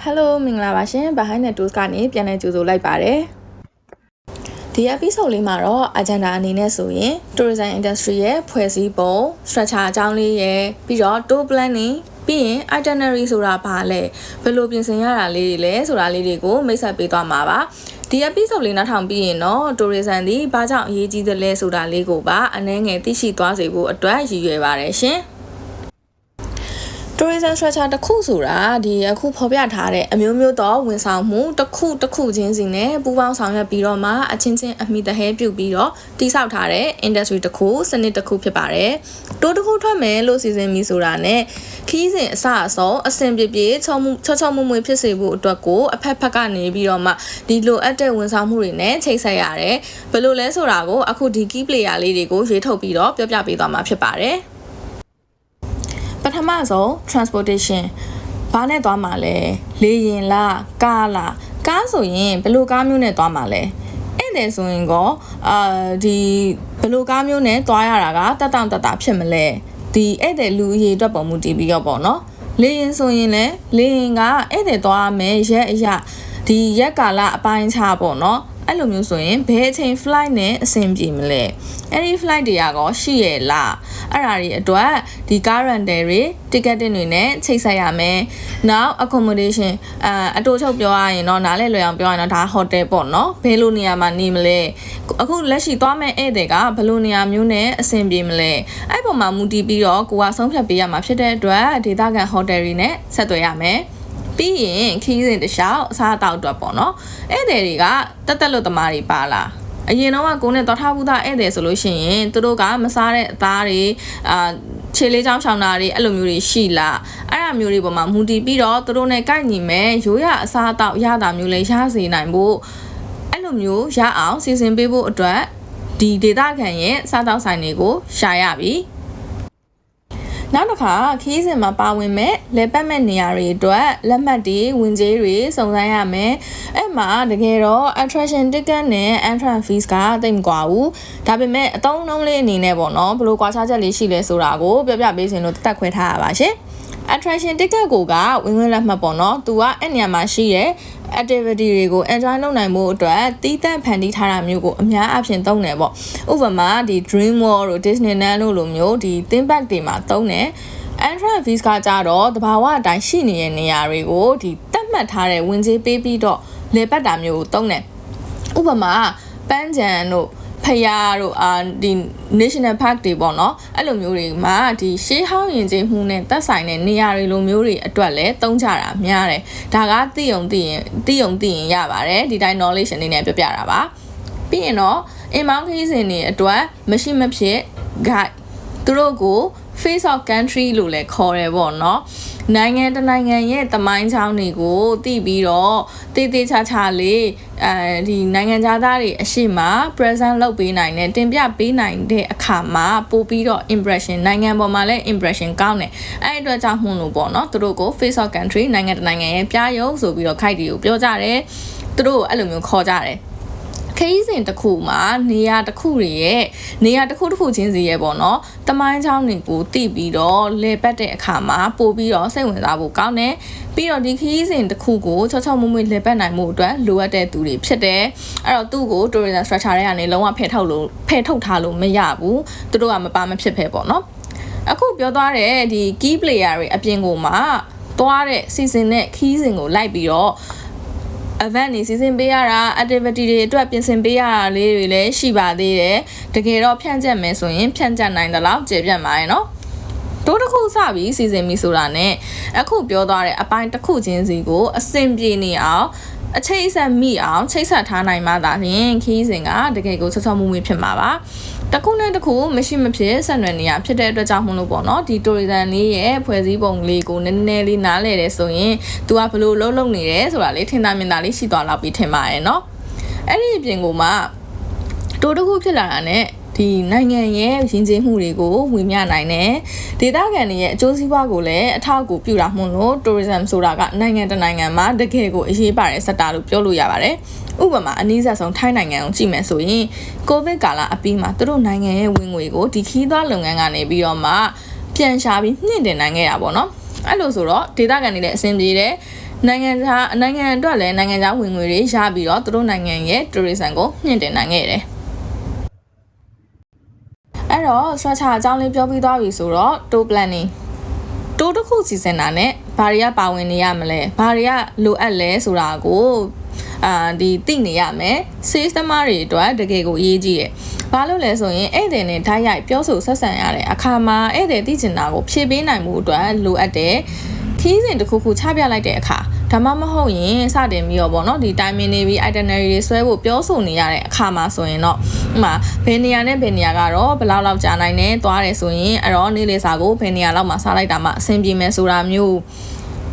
Hello မင်္ဂလာပါရှင် Behind the Tools ကနေပြန်လည်ကြိုဆိုလိုက်ပါတယ်ဒီ episode လေးမှာတော့ agenda အနေနဲ့ဆိုရင် tourism industry ရဲ့ဖွဲ့စည်းပုံ structure အကြောင်းလေးရဲ့ပြီးတော့ tour planning ပြီးရင် itinerary ဆိုတာဘာလဲဘယ်လိုပြင်ဆင်ရတာလေးတွေလဲဆိုတာလေးတွေကိုမိတ်ဆက်ပေးသွားမှာပါဒီ episode လေးနောက်ထောင်ပြီးရင်တော့ tourism ဒီဘာကြောင့်အရေးကြီးသလဲဆိုတာလေးကိုပါအနည်းငယ်သိရှိသွားစေဖို့အတွက်ရည်ရွယ်ပါတယ်ရှင်tourism structure တစ်ခုဆိုတာဒီအခုဖော်ပြထားတဲ့အမျိုးမျိုးသောဝန်ဆောင်မှုတစ်ခုချင်းစီနဲ့ပူးပေါင်းဆောင်ရွက်ပြီးတော့မှအချင်းချင်းအမိတဟဲပြုပြီးတော့တည်ဆောက်ထားတဲ့ industry တစ်ခုစနစ်တစ်ခုဖြစ်ပါတယ်။တိုးတစ်ခုထွက်မယ်လို့စီစဉ်ပြီးဆိုတာနဲ့ခီးစဉ်အစအဆုံးအဆင်ပြေပြေချောမွေ့ဖြစ်စေဖို့အတွက်ကိုအဖက်ဖက်ကနေပြီးတော့မှဒီလိုအပ်တဲ့ဝန်ဆောင်မှုတွေနဲ့ချိတ်ဆက်ရတယ်။ဘယ်လိုလဲဆိုတာကိုအခုဒီ key player လေးတွေကိုရွေးထုတ်ပြီးတော့ပြောပြပေးသွားမှာဖြစ်ပါတယ်။ပထမဆုံး transportation ဘာနဲ့သွားမှာလဲလေယာဉ်လားကားလားကားဆိုရင်ဘယ်လိုကားမျိုးနဲ့သွားမှာလဲအဲ့ဒါဆိုရင်ကောဒီဘယ်လိုကားမျိုးနဲ့သွားရတာကတက်တာဖြစ်မလဲဒီအဲ့ဒါလူအရေးအတွက်ပုံမူတည်ပြီးတော့ပေါ့နော်လေယာဉ်ဆိုရင်လည်းလေယာဉ်ကအဲ့ဒါသွားမယ်ရက်အရာဒီရက်ကာလအပိုင်းခြားပေါ့နော်အဲ့လိုမျိုးဆိုရင်ဘယ်အချိန် flight နဲ့အဆင်ပြေမလဲအဲ့ဒီ flight တွေရောရှိရလားအဲ့ဒါတွေအတွက်ဒီ car rental တွေ ticket တွေနဲ့ချိတ်ဆက်ရမယ် now accommodation အတူချုပ်ပြောရရင်တော့နားလဲလွယ်အောင်ပြောရရင်တော့ဒါ hotel ပေါ့နော်ဘယ်လိုနေရာမှာနေမလဲအခုလက်ရှိသွားမဲ့ဧည့်သည်ကဘယ်လိုနေရာမျိုးနဲ့အဆင်ပြေမလဲအဲ့ပုံမှာမူတည်ပြီးတော့ကိုကဆုံးဖြတ်ပေးရမှာဖြစ်တဲ့အတွက်ဒေသခံ hotel တွေနဲ့ဆက်သွယ်ရမယ်ပြီးရင်ခီးစဉ်တခြားအစားအသောက်အတွက်ပေါ့နော်ဧည့်သည်တွေကတက်လို့တမားတွေပါလားအရင်တော့ကိုနဲ့တော်ထားဘူးသားဧည့်သည်ဆိုလို့ရှိရင်သူတို့ကမစားတဲ့အသားတွေခြေလေးချောင်းချောင်းတာတွေအဲ့လိုမျိုးတွေရှိလားအဲ့အမျိုးတွေပေါ်မှာမူတည်ပြီးတော့သူတို့နဲ့ကိုက်ညီမဲ့ရိုးရအစားအသောက်ရတာမျိုးလေးရစေနိုင်ဖို့အဲ့လိုမျိုးရအောင်စီစဉ်ပေးဖို့အတွက်ဒီဒေသခံရဲ့စားသောက်ဆိုင်တွေကိုရှာရပြီနောက်တစ်ခါခီးစဉ်မှာပါဝင်မဲ့လေပတ်မဲ့နေရာတွေအတွက်လက်မှတ်တွေဝင်ကြေးတွေစုံစမ်းရမယ်အဲ့မှာတကယ်တော့ attraction ticket နဲ့ entrance fees ကတိတ်မကွာဘူးဒါပေမဲ့အတုံးနှုံးလေးအနေနဲ့ပေါ့နော်ဘယ်လိုကွာခြားချက်လေးရှိလဲဆိုတာကိုပြောပြပေးခြင်းလို့တက်ခွဲထားရပါရှင် attraction ticket ကိုကဝင်လက်မှတ်ပေါ့နော်သူကအဲ့နေရာမှာရှိတဲ့ activity တွေကို enjoy လုပ်နိုင်မှုအတွက်တီးသန့်ဖန်တီးထားတာမျိုးကိုအများအပြားသုံးတယ်ပေါ့ဥပမာဒီ Dream World တို့ Disneyland တို့လိုမျိုးဒီ theme park တွေမှာသုံးတယ် entrance fees ကကြတော့တဘာဝအတိုင်းရှိနေတဲ့နေရာတွေကိုဒီတတ်မှတ်ထားတဲ့ဝင်ကြေးပေးပြီးတော့လေပတ်တာမျိုးကိုသုံးတယ်ဥပမာပန်းချံတို့ဖယားတို့ဒီ national park တွေပေါ့နော်အဲ့လိုမျိုးတွေမှာဒီရှေးဟောင်းယဉ်ကျေးမှုနဲ့သက်ဆိုင်တဲ့နေရာတွေလိုမျိုးတွေအတွက်လည်းသုံးကြတာများတယ်ဒါကသိရင်ရပါတယ်ဒီတိုင်း knowledge အနေနဲ့ပြောပြတာပါပြီးရင်တော့အင်မောင်းခီးစဉ်တွေအတွက်မရှိမဖြစ် guide သူတို့ကို face of country လို့လည်းခေါ်တယ်ပေါ့နော်နိုင်ငံတနိုင်ငံရဲ့သမိုင်းချောင်းတွေကိုသိပြီးတော့တေးချာလေးဒီနိုင်ငံသားတွေအရှိမ present လုပ်ပေးနိုင်တယ်တင်ပြပေးနိုင်တဲ့အခါမှာပို့ပြီးတော့ impression နိုင်ငံပေါ်မှာလည်း impression ကောင်းတယ်အဲ့အတွက်ကြောင့်မှုလို့ပေါ့နော်သူတို့ကို face of country နိုင်ငံတနိုင်ငံရဲ့ပြရုပ်ဆိုပြီးတော့ခိုက်တွေကိုပြောကြတယ်သူတို့အဲ့လိုမျိုးခေါ်ကြတယ်ခရီးစဉ်တစ်ခုမှာနေရာတစ်ခုတွေရဲ့နေရာတစ်ခုချင်းစီရဲ့ပေါ့နော်တမိုင်းချောင်းတွေကိုတိပြီးတော့လေပတ်တဲ့အခါမှာပို့ပြီးတော့စိတ်ဝင်စားဖို့ကောင်းတယ်ပြီးတော့ဒီခရီးစဉ်တစ်ခုကိုချောမွေ့လေပတ်နိုင်မှုအတွက်လိုအပ်တဲ့သူတွေဖြစ်တယ်အဲ့တော့သူ့ကို tourism structure တွေကနေလုံးဝဖယ်ထုတ်ထားလို့မရဘူးသူတို့ကမပါမဖြစ်ပဲပေါ့နော်အခုပြောသွားတဲ့ဒီ key player တွေအပြင်ကိုမှသွားတဲ့ season နဲ့ခရီးစဉ်ကိုလိုက်ပြီးတော့event နေစီစဉ်ပေးရတာ activity တွေအတွက်ပြင်ဆင်ပေးရတာလေးတွေလည်းရှိပါသေးတယ်တကယ်တော့ဖြန့်ကျက်မယ်ဆိုရင်ဖြန့်ကျက်နိုင်တဲ့လောက်ကျေပြတ်မှာရယ်နော်တိုးတစ်ခုစပြီးစီစဉ်ပြီးဆိုတာနဲ့အခုပြောသွားတဲ့အပိုင်းတစ်ခုချင်းစီကိုအဆင်ပြေနေအောင်အချိတ်ဆက်မိအောင်ချိတ်ဆက်ထားနိုင်မှသာလျှင်ခီးစဉ်ကတကယ်ကိုချောမွေ့ဖြစ်မှာပါတစ်ခုနဲ့တစ်ခုမရှိမဖြစ်ဆက်နွယ်နေရဖြစ်တဲ့အတွက်ကြောင့်မလို့ပေါ့နော်ဒီ tourism လေးရဲ့ဖွဲ့စည်းပုံလေးကိုနည်းနည်းလေးနားလည်တယ်ဆိုရင် तू ကဘလို့လုံးနေတယ်ဆိုတာလေးထင်သာမြင်သာလေးရှိသွားလောက်ပြီးထင်ပါရဲ့နော်အဲ့ဒီအပြင်ကိုမှတိုးတစ်ခုဖြစ်လာတာနဲ့ဒီနိုင်ငံရဲ့ယဉ်ကျေးမှုတွေကိုဝင်မြနိုင်တယ်ဒေသခံတွေရဲ့အကျိုးစီးပွားကိုလည်းအထောက်အကူပြုတာမို့လို့ tourism ဆိုတာကနိုင်ငံတနိုင်ငံမှာတကယ်ကိုအရေးပါတဲ့ sector လို့ပြောလို့ရပါတယ်ဥပမာအနည်းဆက်ဆုံးထိုင်းနိုင်ငံကိုကြည့်မယ်ဆိုရင်ကိုဗစ်ကာလအပြီးမှာသူတို့နိုင်ငံရဲ့ဝင်ငွေကိုဒီခီးသွားလုပ်ငန်းကနေပြီးတော့မှပြန်ရှာပြီးနှင့်တင်နိုင်ခဲ့တာပေါ့နော်အဲ့လိုဆိုတော့ဒေသခံတွေလည်းအဆင်ပြေတယ် နိုင်ငံအတွက်လည်းနိုင်ငံခြားဝင်ငွေတွေရပြီးတော့သူတို့နိုင်ငံရဲ့ tourism ကိုမြင့်တင်နိုင်ခဲ့တယ်အဲ့တော့ structure အကြောင်းလေးပြောပြီးသွားပြီဆိုတော့ tour planning tour တစ်ခုစီစဉ်တာနဲ့ဘာတွေကပါဝင်နေရမလဲဘာတွေကလိုအပ်လဲဆိုတာကိုဒီသိနေရမယ် sales သမားတွေအတွက်တကယ်ကိုအရေးကြီးတယ်ဘာလို့လဲဆိုရင်ဧည့်သည်နဲ့ဓာတ်ရိုက်ပြောဆိုဆက်ဆံရတဲ့အခါမှာဧည့်သည်သိချင်တာကိုဖြည့်ပေးနိုင်မှုအတွက်လိုအပ်တယ်ခီးစဉ်တစ်ခုခုချပြလိုက်တဲ့အခါဒါမှမဟုတ်ရင်စတင်ပြီးတော့ဗောနော်ဒီ timing နေပြီး itinerary တွေဆွဲဖို့ပြောဆိုနေရတဲ့အခါမှာဆိုရင်တော့ဥမာဘယ်နေရာနဲ့ဘယ်နေရာကတော့ဘယ်လောက်ကြာနိုင်နေသွားတယ်ဆိုရင်အဲ့တော့နေ့လေစာကိုဘယ်နေရာလောက်မှစားလိုက်တာမှအဆင်ပြေမယ်ဆိုတာမျိုး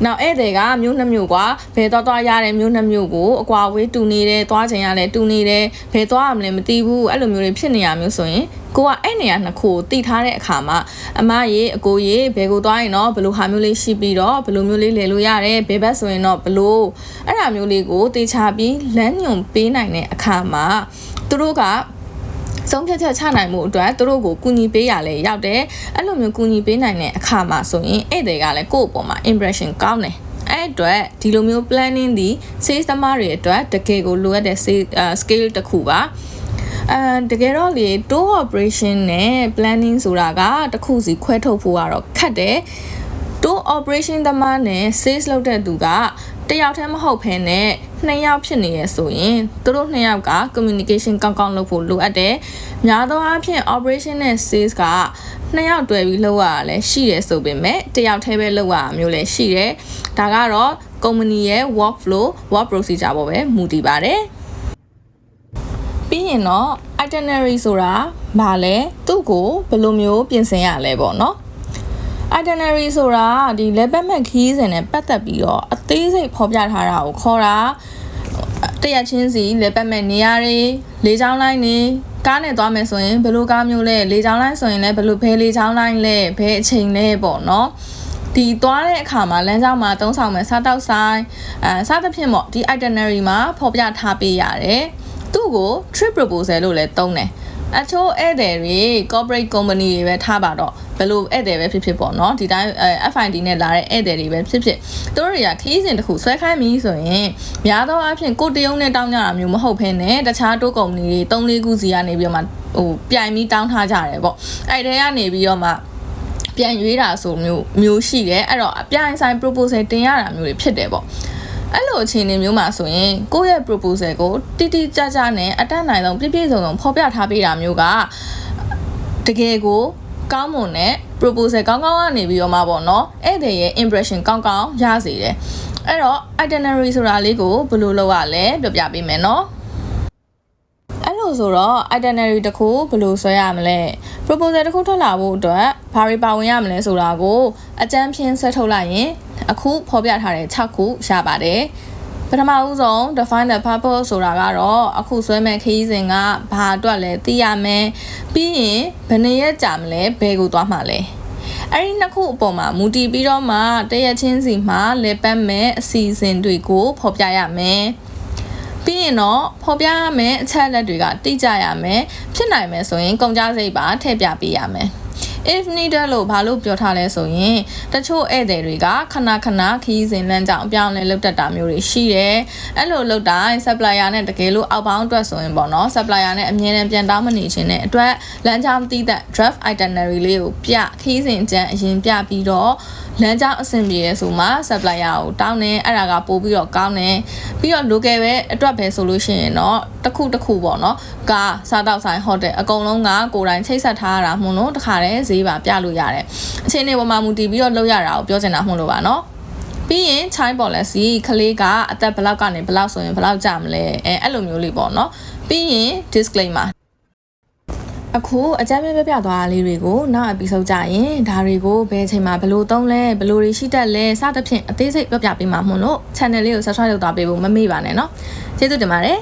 နောက်ဧည့်သည်ကမျိုး2မျိုးကွာဘယ်သွားရတဲ့မျိုး2မျိုးကိုအကွာဝေးတူနေတယ်သွားချင်ရလဲတူနေတယ်ဘယ်သွားရမလဲမသိဘူးအဲ့လိုမျိုးတွေဖြစ်နေရမျိုးဆိုရင်ကိုကအဲ့နေရာနှစ်ခုကိုတည်ထားတဲ့အခါမှာအမရေအကိုရေဘယ်ကိုသွားရင်တော့ဘယ်လိုဟာမျိုးလေးရှိပြီးတော့ဘယ်လိုမျိုးလေးလဲလို့ရတယ်ဘယ်ဘက်ဆိုရင်တော့ဘယ်လိုအဲ့ဒါမျိုးလေးကိုတေချာပြီးလမ်းညွန်ပေးနိုင်တဲ့အခါမှာသူတို့ကဆုံးဖြတ်ချက်ချနိုင်မှုအတွက်သူတို့ကိုကူညီပေးရလဲရောက်တယ်အဲ့လိုမျိုးကူညီပေးနိုင်တဲ့အခါမှာဆိုရင်ဧည့်သည်ကလည်းကိုယ့်အပေါ်မှာ impression ကောင်းတယ်အဲ့အတွက်ဒီလိုမျိုး planning ဒီ sales သမားတွေအတွက်တကယ်ကိုလိုအပ်တဲ့ scale တစ်ခုပါတကယ်တော့လေ tour operation နဲ့ planning ဆိုတာကတစ်ခုစီခွဲထုတ်ဖို့ကတော့ခက်တယ် tour operation သမားနဲ့ sales လုပ်တဲ့သူကတယောက်တည်းမဟုတ်ဘဲနဲ့2ယောက်ဖြစ်နေရဆိုရင်သူတို့2ယောက်က communication ကောင်းကောင်းလုပ်ဖို့လိုအပ်တယ်များသောအားဖြင့် operation နဲ့ sales က2ယောက်တွဲပြီးလုပ်ရတာလည်းရှိတယ်ဆိုပေမဲ့တယောက်တည်းပဲလုပ်ရတာမျိုးလည်းရှိတယ်ဒါကတော့ company ရဲ့ work procedure ပေါ်ပဲမူတည်ပါတယ်ပြီးရင်တော့ itinerary ဆိုတာဘာလဲသူ့ကိုဘယ်လိုမျိုးပြင်ဆင်ရလဲပေါ့နော်itinerary ဆိုတာဒီလက်ပတ်မဲ့ခီးစဉ်နဲ့ပတ်သက်ပြီးတော့အသေးစိတ်ဖော်ပြထားတာကိုခေါ်တာတရက်ချင်းစီလက်ပတ်မဲ့နေရာတွေလေကြောင်းလိုင်းတွေကားနဲ့သွားမယ်ဆိုရင်ဘယ်လိုကားမျိုးလဲလေကြောင်းလိုင်းဆိုရင်လည်းဘယ်လိုဘယ်လေကြောင်းလိုင်းလဲဘယ်အချိန်လဲပေါ့နော်ဒီသွားတဲ့အခါမှာလမ်းကြောင်းမှာသုံးဆောင်မဲ့စားတောက်ဆိုင်စားသဖြင့်ပေါ့ဒီ itinerary မှာဖော်ပြထားပေးရတယ်သူ့ကို trip proposal လို့လည်းသုံးတယ်အချို့ဧည့်သည်တွေ corporate company တွေပဲထားပါတော့ဘယ်လိုဧည့်သည်ပဲဖြစ်ဖြစ်ပေါ့နော်ဒီတိုင်း FID နဲ့လာတဲ့ဧည့်သည်တွေပဲဖြစ်ဖြစ်သူတို့တွေကခီးစဉ်တစ်ခုဆွဲခိုင်းပြီဆိုရင်များသောအားဖြင့်ကိုတရုံနဲ့တောင်းကြတာမျိုးမဟုတ်ဘဲနဲ့တခြားတိုးကုမ္ပဏီတွေ3-4ခုစီကနေပြီးတော့မှပြိုင်ပြီးတောင်းထားကြတယ်ပေါ့အဲ့ထဲကနေပြီးတော့မှပြန်ရွေးတာဆိုမျိုးရှိတယ်အဲ့တော့အပြိုင်ဆိုင် proposal တင်ရတာမျိုးတွေဖြစ်တယ်ပေါ့အဲ့လိုအခြေအနေမျိုးမှာဆိုရင်ကိုယ့်ရဲ့ proposal ကိုတိတိကျကျနဲ့အတတ်နိုင်ဆုံးပြည့်ပြည့်စုံစုံဖော်ပြထားပေးတာမျိုးကတကယ်ကိုကောင်းမွန်တဲ့ proposal ကောင်းကောင်းကနေပြီးတော့မှပေါ့နော်အဲ့ဒီရဲ့ impression ကောင်းကောင်းရစေတယ်အဲ့တော့ itinerary ဆိုတာလေးကိုဘယ်လိုလုပ်ရလဲပြောပြပေးမယ်နော်အဲ့လိုဆိုတော့ itinerary တစ်ခုဘယ်လိုဆွဲရမလဲ proposal တစ်ခုထွက်လာဖို့အတွက်ဘာတွေပါဝင်ရမလဲဆိုတာကိုအကြမ်းဖျင်းဆက်ထုတ်လိုက်ရင်အခုဖော်ပြထားတဲ့6ခုရပါတယ်ပထမဦးဆုံး define the purpose ဆိုတာကတော့အခုဆွဲမဲ့ခရီးစဉ်ကဘာအတွက်လဲသိရမယ်ပြီးရင်ဘယ်နှစ်ရက်ကြာမလဲဘယ်ကိုသွားမှာလဲအဲ့ဒီနှစ်ခုအပေါ်မှာမူတည်ပြီးတော့မှတရက်ချင်းစီမှာလေပတ်မဲ့အစီအစဉ်တွေကိုဖော်ပြရမယ်ပြီးရင်တော့ဖော်ပြရမယ်အချက်လက်တွေကတိကျရမယ်ဖြစ်နိုင်မယ်ဆိုရင်ကုန်ကြစိတ်ပါထည့်ပြပေးရမယ်if needed လို့ဘာလို့ပြောထားလဲဆိုရင်တချို့ဧည့်သည်တွေကခဏခီးစဉ်လမ်းကြောင်းအပြောင်းလဲလုပ်တတ်တာမျိုးတွေရှိတယ်အဲ့လိုလုပ်တိုင်း supplier နဲ့တကယ်လို့အောက်ပေါင်းအတွက်ဆိုရင်ပေါ့နော် supplier နဲ့အမြဲတမ်းပြန်တောင်းမနေခြင်းနဲ့အတွက်လမ်းကြောင်းတီးတဲ့ draft itinerary လေးကိုပြခီးစဉ်အကျန်းအရင်ပြပြီးတော့လမ်းကြောင်းအဆင်ပြေရဆိုမှ supplier ကိုတောင်းတယ်အဲ့ဒါကပို့ပြီးတော့ကောင်းတယ်ပြီးတော့ local ပဲအတွက်ပဲဆိုလို့ရှိရင်တော့တစ်ခုပေါ့နော်ကားစားတောက်ဆိုင်ဟိုတယ်အကုန်လုံးကကိုယ်တိုင်ချိတ်ဆက်ထားရတာမှလို့တခါတည်းဈေးပါပြလို့ရတယ်အခြေအနေပေါ်မှာမူတည်ပြီးတော့လုပ်ရတာကိုပြောချင်တာမှလို့ပါနော်ပြီးရင် child policy ကလေးကအသက်ဘယ်လောက်ကနေဘယ်လောက်ဆိုရင်ဘယ်လောက်ကြာမလဲအဲ့လိုမျိုးလေးပေါ့နော်ပြီးရင် disclaimer အခုအကြမ်းပြပြသွားတာလေးတွေကိုနောက် episode ကြရင်ဒါတွေကိုဘယ်အချိန်မှာဘယ်လိုသုံးလဲဘယ်လိုတွေရှိတတ်လဲစသဖြင့်အသေးစိတ်ပြောပြပေးမှာမို့လို့ channel လေးကို subscribe လုပ်သွားပေးဖို့မမေ့ပါနဲ့เนาะကျေးဇူးတင်ပါတယ်